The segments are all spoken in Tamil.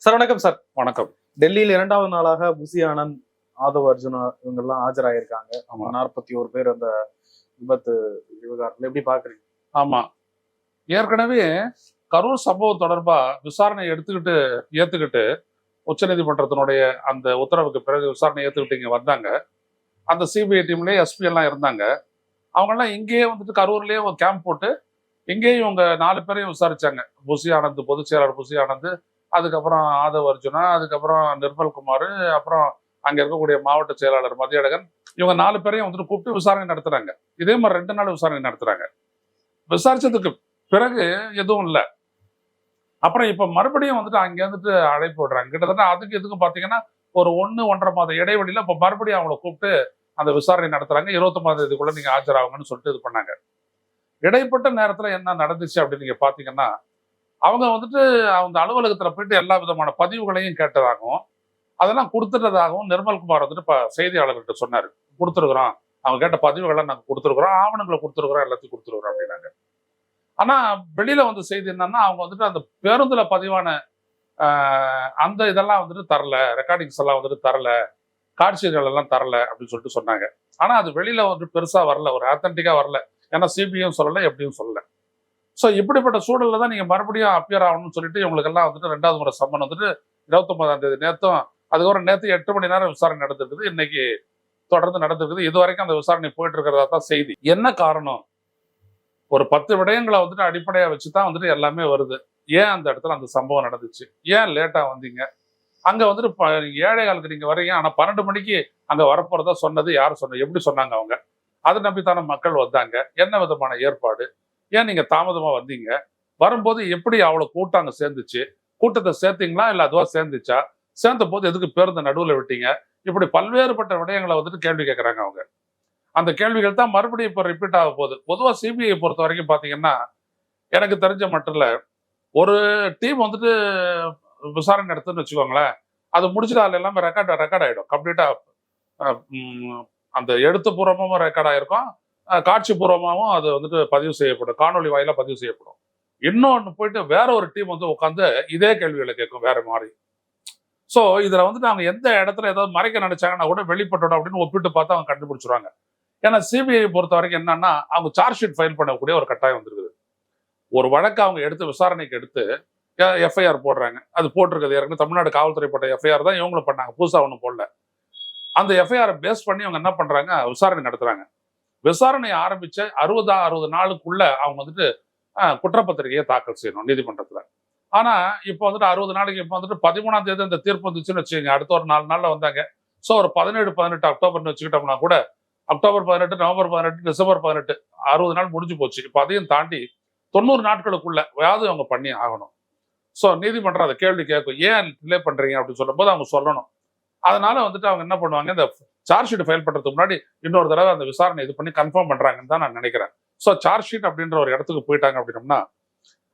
சார் வணக்கம் சார். வணக்கம். டெல்லியில் 2வது நாளாக புசி ஆனந்த், ஆதவ் அர்ஜுனா இவங்கெல்லாம் ஆஜராயிருக்காங்க. ஆமா. 41 பேர் அந்த விபத்து விவகாரத்துல எப்படி பாக்குறீங்க? ஆமா, ஏற்கனவே கரூர் சம்பவம் தொடர்பா விசாரணை ஏத்துக்கிட்டு உச்சநீதிமன்றத்தினுடைய அந்த உத்தரவுக்கு பிறகு விசாரணை ஏத்துக்கிட்டு இங்க வந்தாங்க. அந்த சிபிஐ டீம்லயே எஸ்பி எல்லாம் இருந்தாங்க. அவங்கெல்லாம் இங்கேயே வந்துட்டு கரூர்லயே ஒரு கேம்ப் போட்டு இங்கேயும் இவங்க 4 பேரையும் விசாரிச்சாங்க. புசி ஆனந்த், பொதுச் செயலாளர் புசி ஆனந்த், அதுக்கப்புறம் ஆதவ் அர்ஜுனா, அதுக்கப்புறம் நிர்மல்குமார், அப்புறம் அங்க இருக்கக்கூடிய மாவட்ட செயலாளர் மதியழகன், இவங்க 4 பேரையும் வந்துட்டு கூப்பிட்டு விசாரணை நடத்துறாங்க. இதே மாதிரி 2 நாள் விசாரணை நடத்துறாங்க. விசாரிச்சதுக்கு பிறகு எதுவும் இல்லை. அப்புறம் இப்ப மறுபடியும் வந்துட்டு அங்க இருந்துட்டு அழைப்பு விடுறாங்க. கிட்டத்தட்ட அதுக்கு எதுக்கும் பாத்தீங்கன்னா ஒரு 1-1.5 மாத இடைவெளியில இப்ப மறுபடியும் அவங்கள கூப்பிட்டு அந்த விசாரணை நடத்துறாங்க. 29ஆம் தேதிக்குள்ள நீங்க ஆஜராகுங்கன்னு சொல்லிட்டு இது பண்ணாங்க. இடைப்பட்ட நேரத்துல என்ன நடந்துச்சு அப்படின்னு நீங்க பாத்தீங்கன்னா, அவங்க வந்துட்டு அவங்க அலுவலகத்துல போயிட்டு எல்லா விதமான பதிவுகளையும் கேட்டதாகவும் அதெல்லாம் கொடுத்துட்டதாகவும் நிர்மல்குமார் வந்துட்டு இப்ப செய்தியாளர்கிட்ட சொன்னாரு. கொடுத்துருக்குறோம், அவங்க கேட்ட பதிவுகளை நாங்க கொடுத்துருக்குறோம், ஆவணங்களை கொடுத்துருக்குறோம், எல்லாத்தையும் கொடுத்துருக்குறோம் அப்படின்னாங்க. ஆனா வெளியில வந்து செய்தி என்னன்னா, அவங்க வந்துட்டு அந்த பேருந்துல பதிவான அந்த இதெல்லாம் வந்துட்டு தரல, ரெக்கார்டிங்ஸ் எல்லாம் வந்துட்டு தரல, காட்சிகள் எல்லாம் தரல அப்படின்னு சொல்லிட்டு சொன்னாங்க. ஆனா அது வெளியில வந்து பெருசா வரல, ஒரு ஆத்தன்டிக்கா வரல. ஏன்னா சிபிஐயும் சொல்லல, எப்படியும் சொல்லல. ஸோ இப்படிப்பட்ட சூழல்ல தான் நீங்க மறுபடியும் அப்பியர் ஆகணும்னு சொல்லிட்டு இவங்களுக்கு எல்லாம் வந்துட்டு 2வது முறை சம்மன் வந்துட்டு 29ஆம் தேதி நேத்தும், அதுக்கப்புறம் நேற்று 8 மணி நேரம் விசாரணை நடந்திருக்குது. இன்னைக்கு தொடர்ந்து நடந்திருக்குது. இது வரைக்கும் அந்த விசாரணை போயிட்டு இருக்கிறதா தான் செய்தி. என்ன காரணம்? ஒரு 10 விடயங்களை வந்துட்டு அடிப்படையா வச்சுதான் வந்துட்டு எல்லாமே வருது. ஏன் அந்த இடத்துல அந்த சம்பவம் நடந்துச்சு? ஏன் லேட்டா வந்தீங்க? அங்க வந்துட்டு 7:15 நீங்க வர்றீங்க, ஆனா 12 மணிக்கு அங்க வரப்போறதா சொன்னது யார் சொன்னது? எப்படி சொன்னாங்க அவங்க? அதை நம்பித்தான மக்கள் வந்தாங்க. என்ன விதமான ஏற்பாடு? ஏன் நீங்க தாமதமா வந்தீங்க? வரும்போது எப்படி அவ்வளவு கூட்டம் அங்க சேர்ந்துச்சு? கூட்டத்தை சேர்த்தீங்களா இல்ல அதுவா சேர்ந்துச்சா? சேர்ந்த போது எதுக்கு பேருந்த நடுவுல விட்டீங்க? இப்படி பல்வேறுபட்ட விடயங்களை வந்துட்டு கேள்வி கேட்கறாங்க அவங்க. அந்த கேள்விகள் தான் மறுபடியும் இப்ப ரிப்பீட் ஆக போகுது. பொதுவா சிபிஐ பொறுத்த வரைக்கும் பாத்தீங்கன்னா, எனக்கு தெரிஞ்ச மட்டும் இல்ல, ஒரு டீம் வந்துட்டு விசாரணை நடத்துன்னு வச்சுக்கோங்களேன், அது முடிச்சுட்டு அதுல எல்லாமே ரெக்கார்ட் ஆயிடும் கம்ப்ளீட்டா. அந்த எழுத்துப்பூர்வமும் ரெக்கார்ட் ஆயிருக்கும், காட்சி பூர்வமாகவும் அது வந்துட்டு பதிவு செய்யப்படும், காணொலி வாயிலா பதிவு செய்யப்படும். இன்னொன்னு போயிட்டு வேற ஒரு டீம் வந்து உட்காந்து இதே கேள்விகளை கேட்கும் வேற மாதிரி. சோ இதுல வந்துட்டு அவங்க எந்த இடத்துல ஏதாவது மறைக்க நினைச்சாங்கன்னா கூட வெளிப்பட்டோம் அப்படின்னு ஒப்பிட்டு பார்த்து அவங்க கண்டுபிடிச்சிருவாங்க. ஏன்னா சிபிஐ பொறுத்த வரைக்கும் என்னன்னா, அவங்க சார்ஜ் ஷீட் ஃபைல் பண்ணக்கூடிய ஒரு கட்டாயம் வந்துருக்குது. ஒரு வழக்கு அவங்க எடுத்து விசாரணைக்கு எடுத்து எஃப்ஐஆர் போடுறாங்க. அது போட்டிருக்கிறது ஏற்கனவே தமிழ்நாடு காவல்துறை போட்ட எஃப்ஐஆர் தான் இவங்களும் பண்ணாங்க, புதுசா ஒன்றும் போடல. அந்த எஃப்ஐஆர் பேஸ் பண்ணி அவங்க என்ன பண்றாங்க, விசாரணை நடத்துறாங்க. விசாரணை ஆரம்பிச்ச 60 நாளுக்குள்ள அவங்க வந்துட்டு குற்றப்பத்திரிகையை தாக்கல் செய்யணும் நீதிமன்றத்துல. ஆனா இப்போ வந்துட்டு 60 நாளைக்கு இப்போ வந்துட்டு 13ஆம் தேதி அந்த தீர்ப்பு வந்துச்சுன்னு வச்சுக்கோங்க, அடுத்த ஒரு 4 நாள்ல வந்தாங்க. ஸோ ஒரு 17 அக்டோபர்னு வச்சுக்கிட்டோம்னா கூட, அக்டோபர் 18, நவம்பர் 18, டிசம்பர் 18, 60 நாள் முடிஞ்சு போச்சு. இப்போ அதையும் தாண்டி 90 நாட்களுக்குள்ள ஏதாவது அவங்க பண்ணி ஆகணும். ஸோ நீதிமன்றம் அதை கேள்வி கேட்கும், ஏன் டிலே பண்றீங்க அப்படின்னு சொல்லும் போது அவங்க சொல்லணும். அதனால வந்துட்டு அவங்க என்ன பண்ணுவாங்க, இந்த சார்ஜ் ஷீட் ஃபைல் பண்றதுக்கு முன்னாடி இன்னொரு தடவை அந்த விசாரணை இது பண்ணி கன்ஃபார்ம் பண்றாங்கன்னு தான் நான் நினைக்கிறேன். ஸோ சார்ஜ் ஷீட் அப்படின்ற ஒரு இடத்துக்கு போயிட்டாங்க அப்படின்னோம்னா,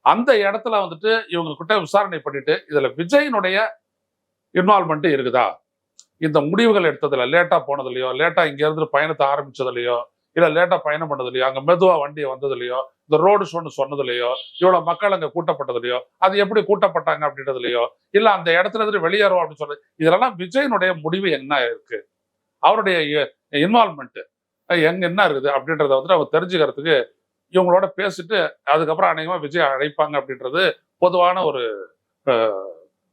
அந்த இடத்துல வந்துட்டு இவங்க கிட்ட விசாரணை பண்ணிட்டு இதுல விஜயினுடைய இன்வால்மெண்ட் இருக்குதா, இந்த முடிவுகள் எடுத்ததுல லேட்டா போனதுலையோ, லேட்டா இங்க இருந்து பயணத்தை ஆரம்பிச்சதுலையோ, இல்ல லேட்டா பயணம் பண்ணதுலையோ, அங்க மெதுவா வண்டியை வந்ததுலையோ, இந்த ரோடு ஷோன்னு சொன்னதுலையோ, இவ்வளவு மக்கள் அங்க கூட்டப்பட்டதுலையோ, அது எப்படி கூட்டப்பட்டாங்க அப்படின்றதுலையோ, இல்ல அந்த இடத்துல இருந்து வெளியேறும் அப்படின்னு சொல்றது, இதெல்லாம் விஜயனுடைய முடிவு என்ன இருக்கு, அவருடைய இன்வால்மெண்ட் என்ன இருக்குது அப்படின்றத வந்துட்டு அவங்க தெரிஞ்சுக்கிறதுக்கு இவங்களோட பேசிட்டு அதுக்கப்புறம் அநேகமா விஜய் அழைப்பாங்க அப்படின்றது பொதுவான ஒரு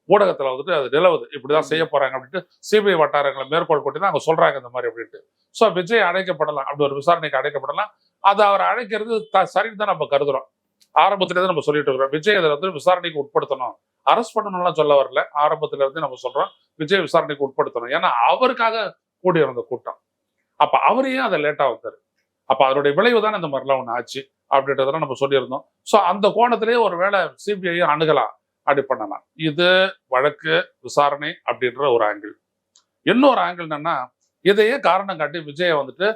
ஊடகத்துல வந்துட்டு அது நிலவுது. இப்படிதான் செய்ய போறாங்க அப்படின்ட்டு சிபிஐ வட்டாரங்களை மேற்கோள் கொண்டு தான் அவங்க சொல்றாங்க இந்த மாதிரி அப்படின்ட்டு. ஸோ விஜய் அழைக்கப்படலாம், அப்படி ஒரு விசாரணைக்கு அழைக்கப்படலாம். அது அவர் அழைக்கிறது சரின்னு தான் நம்ம கருதுறோம். ஆரம்பத்துல இருந்து நம்ம சொல்லிட்டு இருக்கிறோம், விஜய் அதில் வந்து விசாரணைக்கு உட்படுத்தணும், அரெஸ்ட் பண்ணணும்லாம் சொல்ல வரல. ஆரம்பத்துல இருந்து நம்ம சொல்றோம் விஜய் விசாரணைக்கு உட்படுத்தணும். ஏன்னா அவருக்காக கூடி இருந்த கூட்டம். அப்ப அவரையும் அதை லேட்டா வந்தாரு. அப்ப அதனுடைய விளைவு தான் இந்த மாதிரிலாம் ஒண்ணு ஆச்சு அப்படின்றதெல்லாம் நம்ம சொல்லியிருந்தோம். ஸோ அந்த கோணத்திலேயே ஒரு வேளை சிபிஐ அணுகலாம், அப்படி பண்ணலாம். இது வழக்கு விசாரணை அப்படின்ற ஒரு ஆங்கிள். இன்னொரு ஆங்கிள் என்னன்னா, இதையே காரணம் காட்டி விஜயை வந்துட்டு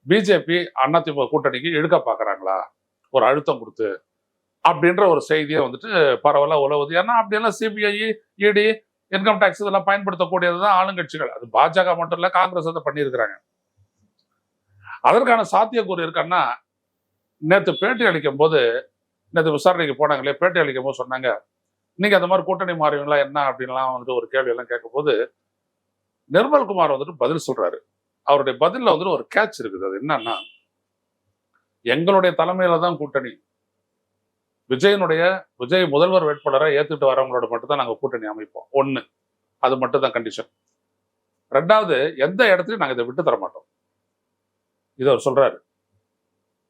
பிஜேபி அதிமுக கூட்டணிக்கு இழுக்க பாக்குறாங்களா, ஒரு அழுத்தம் கொடுத்து அப்படின்ற ஒரு செய்தியை வந்துட்டு பரவலா உலவுது. ஏன்னா அப்படியெல்லாம் சிபிஐ, இடி, இன்கம் டாக்ஸ் இதெல்லாம் பயன்படுத்தக்கூடியதுதான் ஆளுங்கட்சிகள். அது பாஜக மட்டும் இல்ல, காங்கிரஸ் அதை பண்ணியிருக்கிறாங்க. அதற்கான சாத்தியக்கூறு இருக்கான்னா, நேற்று பேட்டி அளிக்கும் போது, நேற்று விசாரணைக்கு போனாங்களே, பேட்டி அளிக்கும் போது சொன்னாங்க, நீங்க அந்த மாதிரி கூட்டணி மாறுவீங்களா என்ன அப்படின்லாம் வந்துட்டு ஒரு கேள்வி எல்லாம் கேட்கும்போது நிர்மல்குமார் வந்துட்டு பதில் சொல்றாரு. அவருடைய பதில்ல வந்துட்டு ஒரு கேட்ச் இருக்குது. அது என்னன்னா, எங்களுடைய தலைமையில தான் கூட்டணி. விஜய் முதல்வர் வேட்பாளரை ஏத்துட்டு வரவங்களோட மட்டும் தான் நாங்க கூட்டணி அமைப்போம். ஒண்ணு, அது மட்டும் தான் கண்டிஷன். ரெண்டாவது, எந்த இடத்துலயும் நாங்க இதை விட்டு தர மாட்டோம். இதை அவர் சொல்றாரு.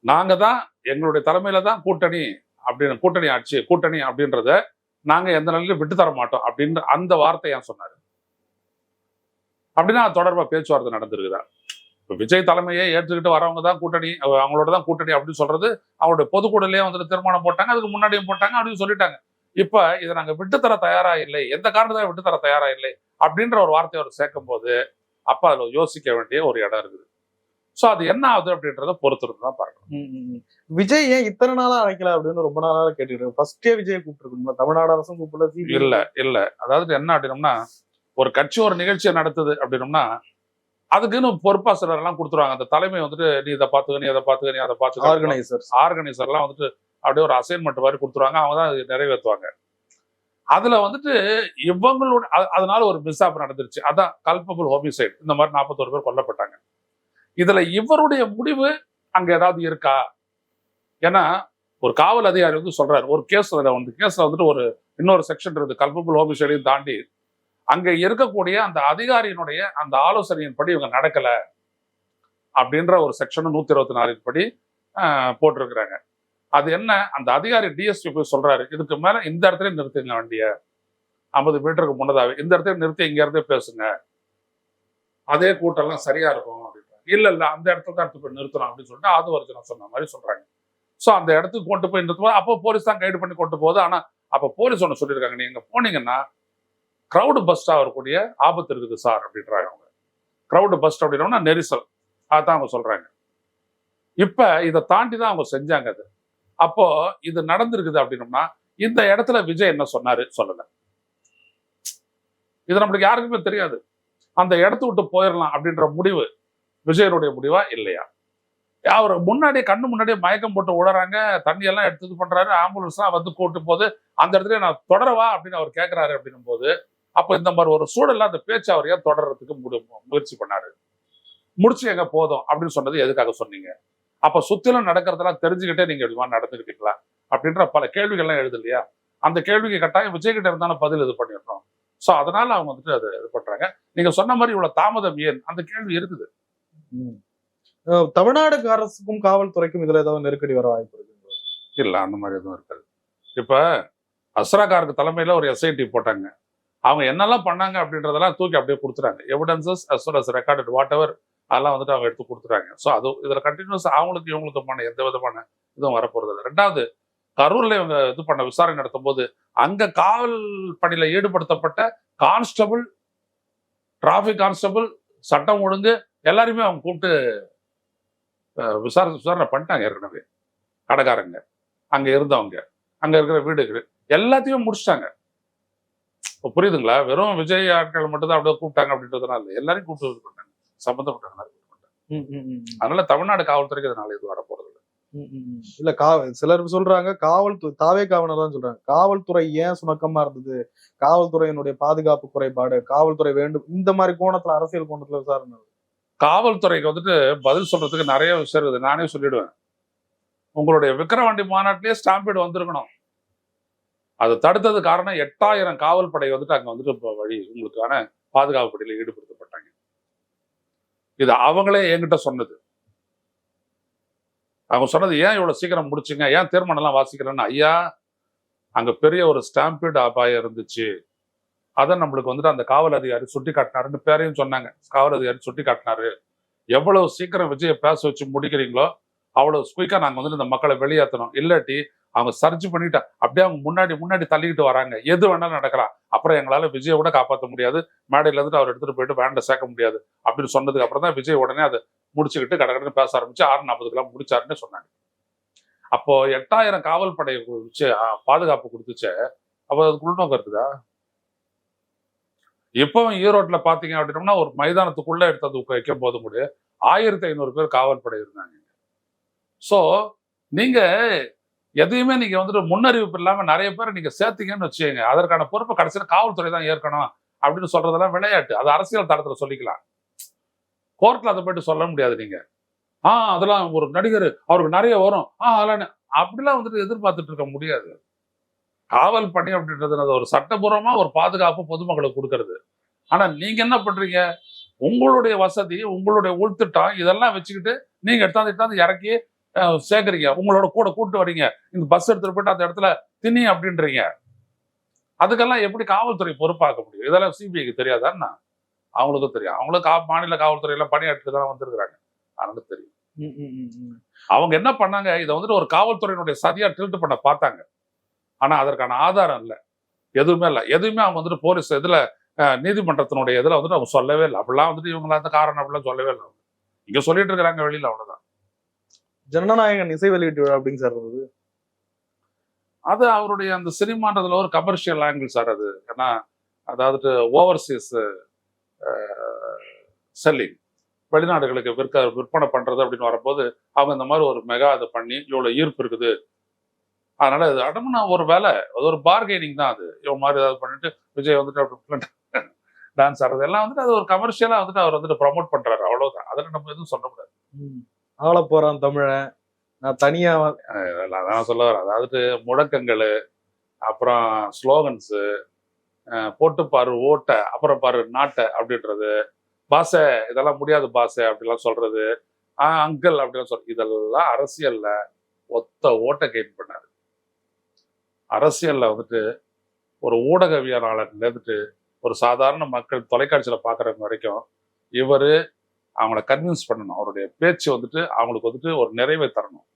நாங்க தான் எங்களுடைய தலைமையில தான் கூட்டணி அப்படின்னு, கூட்டணி ஆட்சி கூட்டணி அப்படின்றத நாங்க எந்த நிலையிலும் விட்டு தர மாட்டோம் அப்படின்ற அந்த வார்த்தையை சொன்னாரு. அப்படின்னா அது தொடர்பா பேச்சுவார்த்தை நடந்திருக்குதா? இப்ப விஜய் தலைமையை ஏற்றுக்கிட்டு வரவங்க தான் கூட்டணி, அவங்களோட தான் கூட்டணி அப்படின்னு சொல்றது அவங்களுடைய பொதுக்கூடலே வந்துட்டு தீர்மானம் போட்டாங்க, அதுக்கு முன்னாடியும் போட்டாங்க அப்படின்னு சொல்லிட்டாங்க. இப்ப இதை நாங்க விட்டுத்தர தயாரா இல்லை, எந்த காரணத்தை விட்டுத்தர தயாரா இல்லை அப்படின்ற ஒரு வார்த்தையை அவர் சேர்க்கும் போது அப்ப அதுல யோசிக்க வேண்டிய ஒரு இடம் இருக்குது. சோ அது என்ன ஆகுது அப்படின்றத பொறுத்திருந்து தான் பார்க்கணும். விஜய் ஏன் இத்தனை நாளா அழைக்கல அப்படின்னு ரொம்ப நாளா கேட்டுட்டு ஃபர்ஸ்டே விஜய் கூப்பிட்டு தமிழ்நாடு அரசும் கூப்பிடல. இல்ல அதாவது என்ன அப்படின்னம்னா, ஒரு கட்சி ஒரு நிகழ்ச்சியை நடத்துது அப்படின்னம்னா அதுக்குன்னு பொறுப்பா சிலர் எல்லாம் கொடுத்துருவாங்க. அந்த தலைமை வந்துட்டு நீ இதை பாத்துக்க, நீ அதை பாத்துக்க, நீ அதை பாத்துக்க, ஆர்கனைசர் எல்லாம் வந்துட்டு அப்படியே ஒரு அசைன்மெண்ட் மாதிரி கொடுத்துருவாங்க. அவங்க தான் நிறைவேற்றுவாங்க. அதுல வந்துட்டு இவங்களோட அதனால ஒரு மிஸ்ஆப் நடந்துருச்சு. அதான் கல்பபிள் ஹோமிசைட். இந்த மாதிரி 41 பேர் கொல்லப்பட்டாங்க. இதுல இவருடைய முடிவு அங்க ஏதாவது இருக்கா? ஏன்னா ஒரு காவல் அதிகாரி வந்து சொல்றாரு, ஒரு கேஸ்ல வந்துட்டு ஒரு இன்னொரு செக்ஷன் இருக்குது, கல்பபிள் ஹோமிசைடையும் தாண்டி அங்க இருக்கக்கூடிய அந்த அதிகாரியினுடைய அந்த ஆலோசனையின் படி இவங்க நடக்கல அப்படின்ற ஒரு செக்ஷன் 124 படி போட்டிருக்கிறாங்க. அது என்ன, அந்த அதிகாரி டிஎஸ்பி போய் சொல்றாரு, இதுக்கு மேல இந்த இடத்துல நிறுத்துங்க வண்டிய, 50 மீட்டருக்கு முன்னதாவே இந்த இடத்துல நிறுத்தி இங்க இருந்தே பேசுங்க, அதே கூட்டம்லாம் சரியா இருக்கும் அப்படின்றாங்க. இல்ல அந்த இடத்துல தான் எடுத்து போய் நிறுத்தணும் அப்படின்னு சொல்லிட்டு ஆதவர்ஜுனா சொன்ன மாதிரி சொல்றாங்க. சோ அந்த இடத்துக்கு கொண்டு போய் நிறுத்தும் அப்போ போலீஸ் தான் கைடு பண்ணி கொண்டு போகுது. ஆனா அப்ப போலீஸ் ஒண்ணு சொல்லியிருக்காங்க, நீங்க போனீங்கன்னா கிரௌடு பஸ்ட் ஆகக்கூடிய ஆபத்து இருக்குது சார் அப்படின்றாங்க. அவங்க கிரௌடு பஸ்ட் அப்படின்னா நெரிசல், அதான் அவங்க சொல்றாங்க. இப்ப இதை தாண்டி தான் அவங்க செஞ்சாங்க. அது அப்போ இது நடந்திருக்குது அப்படின்னம்னா இந்த இடத்துல விஜய் என்ன சொன்னாரு சொல்லல. இது நம்மளுக்கு யாருக்குமே தெரியாது. அந்த இடத்த விட்டு போயிடலாம் அப்படின்ற முடிவு விஜயனுடைய முடிவா இல்லையா? அவர் முன்னாடியே கண்ணு முன்னாடியே மயக்கம் போட்டு உழறாங்க, தண்ணி எல்லாம் எடுத்து பண்றாரு, ஆம்புலன்ஸ் எல்லாம் வந்து கூட்டு போது அந்த இடத்துல நான் தொடரவா அப்படின்னு அவர் கேட்கிறாரு. அப்படின்னும் போது அப்ப இந்த மாதிரி ஒரு சூழல்ல அந்த பேச்சு அவர் ஏன் தொடர்றதுக்கு முயற்சி பண்ணாரு? முடிச்சு எங்க போதும் அப்படின்னு சொன்னது எதுக்காக சொன்னீங்க? அப்ப சுத்திலும் நடக்கிறதெல்லாம் தெரிஞ்சுக்கிட்டே நீங்க இப்படி நடந்துக்கிட்டீங்களா அப்படின்ற பல கேள்விகள்லாம் எழுது இல்லையா? அந்த கேள்விக்கு கட்டாயம் விஜய் கிட்ட இருந்தாலும் பதில் இது பண்ணிடுறோம். சோ அதனால அவங்க வந்துட்டு அதை இது பண்றாங்க. நீங்க சொன்ன மாதிரி இவ்வளவு தாமதம் ஏன், அந்த கேள்வி இருக்குது. தமிழ்நாடு அரசுக்கும் காவல்துறைக்கும் இதுல ஏதாவது நெருக்கடி வர வாய்ப்பு இருக்கு? இல்ல அந்த மாதிரி எதுவும் இருக்காது. இப்ப அஸ்ராகாருக்கு தலைமையில ஒரு எஸ்ஐடி போட்டாங்க. அவங்க என்னெல்லாம் பண்ணாங்க அப்படின்றதெல்லாம் தூக்கி அப்படியே கொடுத்துறாங்க. Evidences as well as recorded whatever அதெல்லாம் வந்துட்டு அவங்க எடுத்து கொடுத்துறாங்க. ஸோ அது இதுல கண்டினியூஸ் அவங்களுக்கு இவங்களுக்குமான எந்த விதமான இதுவும் வரப்போறது இல்லை. ரெண்டாவது, கரூர்ல இவங்க இது பண்ண விசாரணை நடத்தும் போது அங்க காவல் பணியில ஈடுபடுத்தப்பட்ட கான்ஸ்டபிள், டிராபிக் கான்ஸ்டபிள், சட்டம் ஒழுங்கு எல்லாருமே அவங்க கூப்பிட்டு விசாரணை பண்ணிட்டாங்க. ஏற்கனவே கடைக்காரங்க, அங்க இருந்தவங்க, அங்க இருக்கிற வீடுகள் எல்லாத்தையும் முடிச்சிட்டாங்க. புரியுதுங்களா? வெறும் விஜய் ஆட்கள் மட்டும் தான் அப்படியே கூப்பிட்டாங்க அப்படின்றதுனால எல்லாரையும் கூப்பிட்டு பண்ணாங்க, சம்பந்தப்பட்ட அதனால தமிழ்நாடு காவல்துறைக்கு அதனால இது வரப்போறது இல்ல. சிலர் சொல்றாங்க காவல்துறை தாவே காவலர் தான் சொல்றாங்க, காவல்துறை ஏன் சுணக்கமா இருந்தது, காவல்துறையினுடைய பாதுகாப்பு குறைபாடு, காவல்துறை வேண்டும், இந்த மாதிரி கோணத்துல அரசியல் கோணத்துல விசாரணை. காவல்துறைக்கு வந்துட்டு பதில் சொல்றதுக்கு நிறைய விஷயம் இருக்குது. நானே சொல்லிடுவேன், உங்களுடைய விக்கிரவாண்டி மாநாட்டிலேயே ஸ்டாம்பீடு வந்திருக்கணும். அதை தடுத்தது காரணம் 8000 காவல் படை வந்துட்டு அங்க வந்துட்டு வழி உங்களுக்கான பாதுகாப்பு படையில ஈடுபடுத்தப்பட்டாங்க. இது அவங்களே என்கிட்ட சொன்னது. அவங்க சொன்னது, ஏன் இவ்வளவு சீக்கிரம் முடிச்சுங்க, ஏன் தீர்மானம் எல்லாம் வாசிக்கிறேன்னு, ஐயா அங்க பெரிய ஒரு ஸ்டாம்பீடு அபாயம் இருந்துச்சு, அதை நம்மளுக்கு வந்துட்டு அந்த காவல் அதிகாரி சுட்டி காட்டினாருன்னு பேரையும் சொன்னாங்க. காவல் அதிகாரி சுட்டி காட்டினாரு, எவ்வளவு சீக்கிரம் விஜயை பேச வச்சு முடிக்கிறீங்களோ அவ்வளவு குயிக்கா நாங்க வந்துட்டு இந்த மக்களை வெளியேற்றணும். இல்லாட்டி அவங்க சர்ச் பண்ணிட்டா அப்படியே அவங்க முன்னாடி தள்ளிக்கிட்டு வராங்க, எது வேணாலும் நடக்கலாம், அப்புறம் எங்களால விஜயை கூட காப்பாற்ற முடியாது, மேடையில இருந்துட்டு அவர் எடுத்துட்டு போயிட்டு வேண்ட சேர்க்க முடியாது அப்படின்னு சொன்னதுக்கு அப்புறம் தான் விஜய் உடனே அதை முடிச்சுக்கிட்டு கடற்கடன்னு பேச ஆரம்பிச்சு 6:40 முடிச்சாருன்னு சொன்னாங்க. அப்போ 8000 காவல் படையை வச்சு பாதுகாப்பு கொடுத்துச்சு. அப்போ அதுக்கு உள்நோக்கம் இருக்குதா? இப்பவும் ஈரோட்ல பாத்தீங்க அப்படின்னோம்னா ஒரு மைதானத்துக்குள்ள எடுத்து வைக்கும் போது கூட 1500 பேர் காவல் படை இருந்தாங்க. சோ நீங்க எதையுமே நீங்க வந்துட்டு முன்னறிவிப்பு இல்லாம நிறைய பேர் நீங்க சேர்த்தீங்கன்னு வச்சுக்கோங்க, அதற்கான பொறுப்பை கடைசியில் காவல்துறை தான் ஏற்கணும் அப்படின்னு சொல்றதெல்லாம் விளையாட்டு. அது அரசியல் தளத்துல சொல்லிக்கலாம். கோர்ட்ல அதை போயிட்டு சொல்ல முடியாது நீங்க. அதெல்லாம் ஒரு நடிகர் அவருக்கு நிறைய வரும், அதெல்லாம் அப்படிலாம் வந்துட்டு எதிர்பார்த்துட்டு இருக்க முடியாது. காவல் பணி அப்படின்றது அது ஒரு சட்டபூர்வமா ஒரு பாதுகாப்பு பொதுமக்களுக்கு கொடுக்கறது. ஆனா நீங்க என்ன பண்றீங்க? உங்களுடைய வசதி, உங்களுடைய உள்திட்டம் இதெல்லாம் வச்சுக்கிட்டு நீங்க எடுத்தாந்து இறக்கி சேர்க்குறீங்க. உங்களோட கூட கூட்டு வரீங்க. இந்த பஸ் எடுத்துட்டு போயிட்டு அந்த இடத்துல திணி அப்படின்றீங்க. அதுக்கெல்லாம் எப்படி காவல்துறை பொறுப்பாக்க முடியும்? இதெல்லாம் சிபிஐக்கு தெரியாதான்னா? அவங்களுக்கும் தெரியும். அவங்களும் மாநில காவல்துறையில பணியாற்றிட்டு தான் வந்திருக்கிறாங்க. அதனால தெரியும். அவங்க என்ன பண்ணாங்க? இதை வந்துட்டு ஒரு காவல்துறையினுடைய சதியா டில்ட் பண்ண பார்த்தாங்க. ஆனா அதற்கான ஆதாரம் இல்லை, எதுவுமே இல்லை. எதுவுமே அவங்க வந்துட்டு போலீஸ் இதுல நீதிமன்றத்தினுடைய இதுல வந்துட்டு அவங்க சொல்லவே இல்லை. அப்படிலாம் வந்துட்டு இவங்கள அந்த காரணம் அப்படிலாம் சொல்லவே இல்லை. இங்க சொல்லிட்டு இருக்கிறாங்க வெளியில, அவ்வளவுதான். ஜனநாயகன் இசை வெளியீட்டு விழா அப்படிங்க சார் இருந்தது. அது அவருடைய அந்த சினிமான்றதுல ஒரு கமர்ஷியல் ஆங்கிள் சார் அது. ஏன்னா அதாவது ஓவர்சீஸ் செல்லிங், வெளிநாடுகளுக்கு விற்பனை பண்றது அப்படின்னு வரும்போது அவங்க இந்த மாதிரி ஒரு மெகா அதை பண்ணி இவ்வளவு ஈர்ப்பு இருக்குது, அதனால அது அடமுன்னா ஒரு வேலை, அது ஒரு பார்கெனிங் தான். அது இவன் மாதிரி ஏதாவது பண்ணிட்டு விஜய் வந்துட்டு அப்படி டான்ஸ் ஆடுறது எல்லாம் வந்துட்டு அது ஒரு கமர்ஷியலா வந்துட்டு அவர் வந்துட்டு ப்ரமோட் பண்றாரு, அவ்வளவுதான். அதுல நம்ம எதுவும் சொல்ல முடியாது. ஆள போறான் தமிழன், நான் தனியா அதான் சொல்ல வரேன். அதாவது முழக்கங்கள், அப்புறம் ஸ்லோகன்ஸு, போட்டு பாரு ஓட்டை, அப்புறம் பாரு நாட்டை அப்படின்றது, பாசை இதெல்லாம் முடியாது பாசை அப்படிலாம் சொல்றது, அங்கிள் அப்படிலாம் சொல்றது, இதெல்லாம் அரசியல்ல ஒத்த ஓட்டை கெயின் பண்ணாரு. அரசியல்ல வந்துட்டு ஒரு ஊடகவியலாளர் இருந்துட்டு ஒரு சாதாரண மக்கள் தொலைக்காட்சியில பாக்குறவங்க வரைக்கும் இவரு அவங்கள கன்வின்ஸ் பண்ணணும். அவருடைய பேச்சு வந்துட்டு அவங்களுக்கு வந்துட்டு ஒரு நிறைவை தரணும்.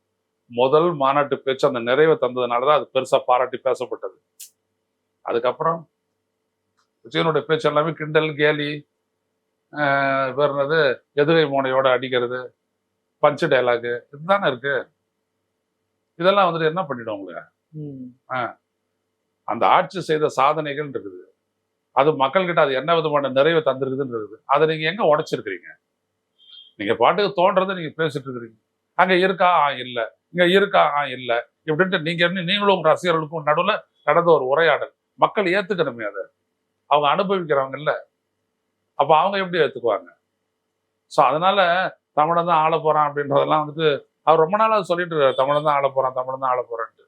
முதல் மாநாட்டு பேச்சு அந்த நிறைவை தந்ததுனாலதான் அது பெருசா பாராட்டி பேசப்பட்டது. அதுக்கப்புறம் விஜயனுடைய பேச்சு எல்லாமே கிண்டல் கேலி, வேற என்னது எதுகை மோனையோட அடிக்கிறது, பஞ்சு டைலாகு, இதுதானே இருக்கு. இதெல்லாம் வந்துட்டு என்ன பண்ணிடும் உங்களை? அந்த ஆட்சி செய்த சாதனைகள் இருக்குது, அது மக்கள்கிட்ட அது என்ன விதமான நிறைவை தந்திருக்குதுன்னு இருக்குது. அதை நீங்க எங்க உடைச்சிருக்கிறீங்க? நீங்க பாட்டுக்கு தோன்றதை நீங்க பேசிட்டு இருக்கிறீங்க. அங்க இருக்கா இல்ல, இங்க இருக்கா இல்ல இப்படின்ட்டு நீங்களும் உங்க ரசிகர்களுக்கும் நடுவுல நடந்த ஒரு உரையாடல். மக்கள் ஏத்துக்கணுமே அதை, அவங்க அனுபவிக்கிறவங்க இல்ல, அப்ப அவங்க எப்படி ஏத்துக்குவாங்க? சோ அதனால தமிழன் தான் ஆள போறான் அப்படின்றதெல்லாம் வந்துட்டு அவர் ரொம்ப நாளா சொல்லிட்டு இருக்காரு. தமிழன் தான் ஆள போறான், தமிழன் தான் ஆள போறான்ட்டு.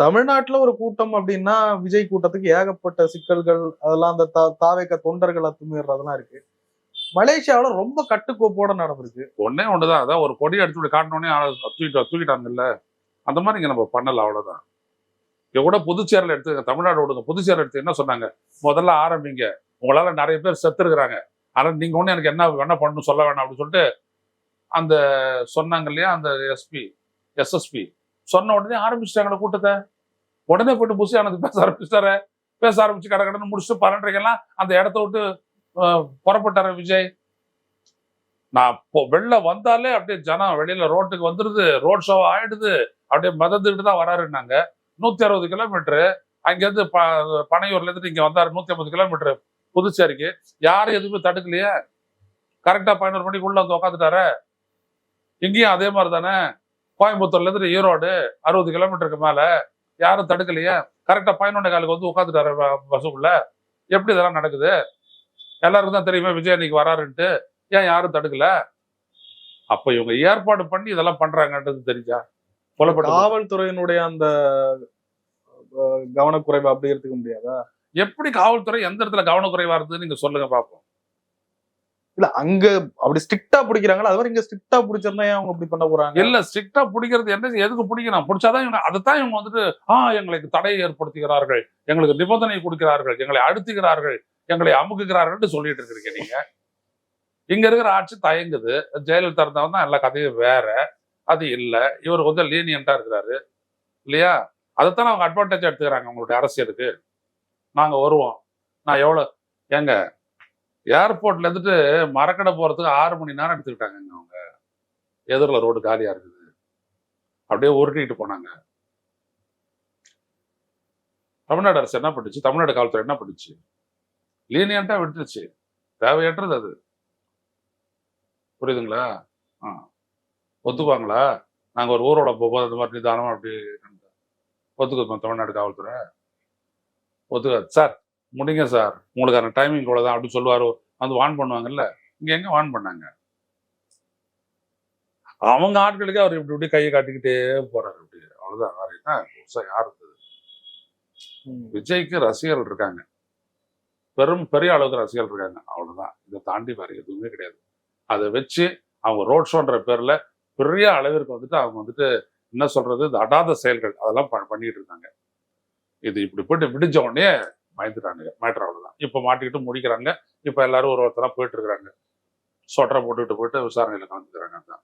தமிழ்நாட்டுல ஒரு கூட்டம் அப்படின்னா விஜய் கூட்டத்துக்கு ஏகப்பட்ட சிக்கல்கள், அதெல்லாம் அந்த தாவேக்க தொண்டர்கள் அத்துமீறதெல்லாம் இருக்கு. மலேசியாவில ரொம்ப கட்டுக்கோப்போட நடந்திருக்கு. ஒன்னே ஒண்ணுதான், அதான் ஒரு கொடி எடுத்து காட்டினோடனே தூக்கிட்டாங்கல்ல, அந்த மாதிரி இங்க நம்ம பண்ணல, அவ்வளவுதான். இங்க கூட புதுச்சேரியில எடுத்து, தமிழ்நாடு விடுங்க, புதுச்சேரி எடுத்து என்ன சொன்னாங்க? முதல்ல ஆரம்பிங்க, உங்களால நிறைய பேர் செத்து இருக்கிறாங்க, ஆனா நீங்க ஒண்ணு எனக்கு என்ன பண்ணணும் சொல்ல வேணாம் அப்படின்னு சொல்லிட்டு அந்த சொன்னாங்க இல்லையா, அந்த எஸ்எஸ்பி சொன்ன உடனே ஆரம்பிச்சிட்டாங்க கூட்டத்தை. உடனே போயிட்டு புசி ஆனது பேச ஆரம்பிச்சு கடன்னு முடிச்சுட்டு 12:30 அந்த இடத்த விட்டு புறப்பட்டார விஜய். நான் வெளில வந்தாலே அப்படியே ஜனம் வெளியில ரோட்டுக்கு வந்துருது, ரோட் ஷோ ஆயிடுது, அப்படியே மதந்துக்கிட்டு தான் வராருன்னாங்க. 160 கிலோமீட்டரு அங்கிருந்து பனையூர்ல இருந்து இங்க வந்தாரு, 150 கிலோமீட்டர் புதுச்சேரிக்கு. யாரும் எதுவுமே தடுக்கலையே, கரெக்டா 11 மணிக்கு உள்ள வந்து உட்காந்துட்டாரு. இங்கேயும் அதே மாதிரி தானே, கோயம்புத்தூர்ல இருந்து ஈரோடு 60 கிலோமீட்டருக்கு மேல, யாரும் தடுக்கலையே, கரெக்டா 11:15 வந்து உட்காந்துட்டாரு பஸ்ஸுக்குள்ள. எப்படி இதெல்லாம் நடக்குது? எல்லாருக்கும் தான் தெரியுமே விஜய் இன்னைக்கு வராருன்ட்டு, ஏன் யாரும் தடுக்கல? அப்ப இவங்க ஏற்பாடு பண்ணி இதெல்லாம் பண்றாங்கன்றது தெரிஞ்சா காவல்துறையினுடைய அந்த கவனக்குறைவு அப்படி எடுத்துக்க முடியாதா? எப்படி காவல்துறை எந்த இடத்துல கவனக்குறைவா இருந்ததுன்னு நீங்க சொல்லுங்க பாப்போம். இல்ல அங்க அப்படி ஸ்ட்ரிக்டா பிடிக்கிறாங்களா? அது வரை இங்க ஸ்ட்ரிக்டா பிடிச்சிருந்தா ஏன் அவங்க அப்படி பண்ண போறாங்க? இல்ல ஸ்ட்ரிக்டா பிடிக்கிறது என்ன, எதுக்கு பிடிக்கணும்? பிடிச்சாதான் இவங்க அதைத்தான் இவங்க வந்துட்டு எங்களுக்கு தடையை ஏற்படுத்துகிறார்கள், எங்களுக்கு நிபந்தனை கொடுக்கிறார்கள், எங்களை அழுத்துகிறார்கள், எங்களை அமுக்குகிறார்கள் சொல்லிட்டு இருக்கிறீங்க நீங்க. இங்க இருக்கிற ஆட்சி தயங்குது. ஜெயலலிதா இருந்தவன் தான் எல்லா கதையும் வேற, அது இல்ல. இவர் கொஞ்சம் லீனியன்டா இருக்கிறாரு இல்லையா? அதைத்தான் அவங்க அட்வான்டேஜ் எடுத்துக்கிறாங்க உங்களுடைய அரசியலுக்கு. நாங்க வருவோம், நான் எவ்வளவு ஏங்க ஏர்போர்ட்ல இருந்துட்டு மரக்கடை போறதுக்கு 6 மணி நேரம் எடுத்துக்கிட்டாங்க அவங்க. எதிரில் ரோடு காலியா இருக்குது, அப்படியே உருட்டிட்டு போனாங்க. தமிழ்நாடு அரசு என்ன பண்ணுச்சு? தமிழ்நாடு காவல்துறை என்ன பண்ணுச்சு? லீனியன்ட்டா விட்டுருச்சு. தேவையற்றது அது. புரியுதுங்களா? ஒத்துக்குவாங்களா? நாங்க ஒரு ஊரோட போகும்போது அந்த மாதிரி நிதானமா அப்படி ஒத்துக்குது தமிழ்நாடு காவல்துறை ஒத்துக்காது சார். முடிங்க சார், உங்களுக்கான டைமிங் இவ்வளவுதான் அப்படி சொல்லுவாரு. வந்து வான் பண்ணுவாங்கல்ல, இங்க எங்க வான் பண்ணாங்க? அவங்க ஆட்களுக்கு அவர் இப்படி இப்படி கையை காட்டிக்கிட்டே போறாரு. அப்படி அவ்வளவுதான். வேற என்ன புதுசா யார் இருந்தது? விஜய்க்கு ரசிகர்கள் இருக்காங்க, பெரிய அளவுக்கு ரசிகர்கள் இருக்காங்க, அவ்வளவுதான். இதை தாண்டி வேற எதுவுமே கிடையாது. அதை வச்சு அவங்க ரோட் ஷோன்ற பேர்ல பெரிய அளவிற்கு வந்துட்டு அவங்க வந்துட்டு என்ன சொல்றது, இந்த அடாத செயல்கள் அதெல்லாம் பண்ணிட்டு இருக்காங்க. இது இப்படி போயிட்டு விடிஞ்ச உடனே பயந்துட்டானுங்க. மேட்டர் அவ்வளவுதான். இப்ப மாட்டிக்கிட்டு முடிக்கிறாங்க. இப்ப எல்லாரும் ஒருத்தரா போயிட்டு இருக்கிறாங்க. சொட்டரை போட்டுக்கிட்டு போயிட்டு விசாரணையில கலந்துக்கிறாங்க.